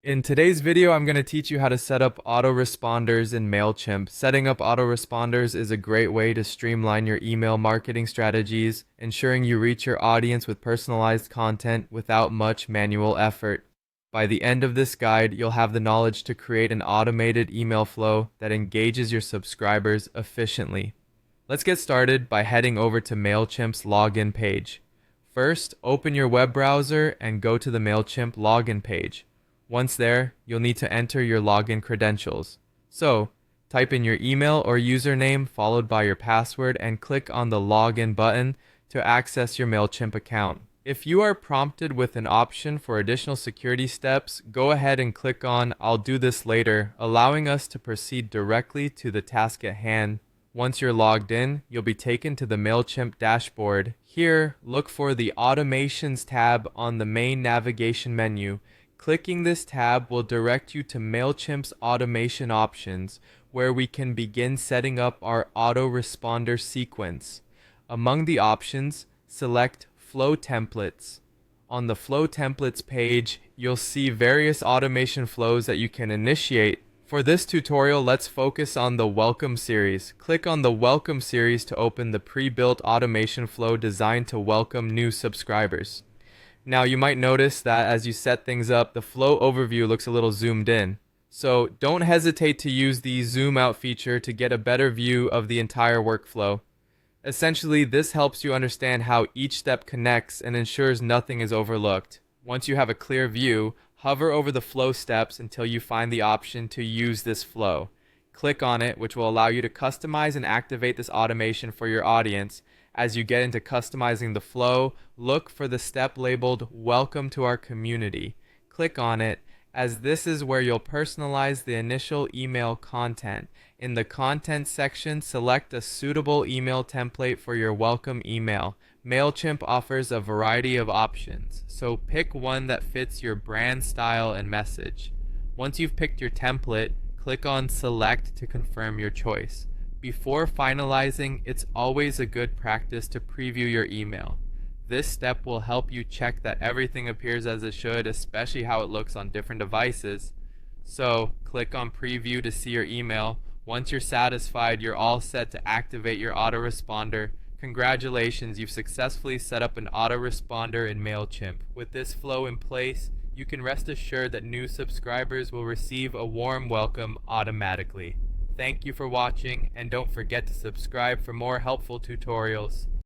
In today's video, I'm going to teach you how to set up autoresponders in Mailchimp. Setting up autoresponders is a great way to streamline your email marketing strategies, ensuring you reach your audience with personalized content without much manual effort. By the end of this guide, you'll have the knowledge to create an automated email flow that engages your subscribers efficiently. Let's get started by heading over to Mailchimp's login page. First, open your web browser and go to the Mailchimp login page. Once there, you'll need to enter your login credentials. So, type in your email or username followed by your password and click on the login button to access your Mailchimp account. If you are prompted with an option for additional security steps, go ahead and click on "I'll do this later," allowing us to proceed directly to the task at hand. Once you're logged in, you'll be taken to the Mailchimp dashboard. Here, look for the Automations tab on the main navigation menu. Clicking this tab will direct you to Mailchimp's automation options, where we can begin setting up our autoresponder sequence. Among the options, select Flow Templates. On the Flow Templates page, you'll see various automation flows that you can initiate. For this tutorial, let's focus on the Welcome series. Click on the Welcome series to open the pre-built automation flow designed to welcome new subscribers. Now, you might notice that as you set things up, the flow overview looks a little zoomed in. So don't hesitate to use the zoom out feature to get a better view of the entire workflow. Essentially, this helps you understand how each step connects and ensures nothing is overlooked. Once you have a clear view, hover over the flow steps until you find the option to use this flow. Click on it, which will allow you to customize and activate this automation for your audience. As you get into customizing the flow, look for the step labeled "Welcome to our community." Click on it, as this is where you'll personalize the initial email content. In the content section, select a suitable email template for your welcome email. Mailchimp offers a variety of options, so pick one that fits your brand style and message. Once you've picked your template, click on Select to confirm your choice. Before finalizing, it's always a good practice to preview your email. This step will help you check that everything appears as it should, especially how it looks on different devices. So, click on Preview to see your email. Once you're satisfied, you're all set to activate your autoresponder. Congratulations, you've successfully set up an autoresponder in Mailchimp. With this flow in place, you can rest assured that new subscribers will receive a warm welcome automatically. Thank you for watching, and don't forget to subscribe for more helpful tutorials.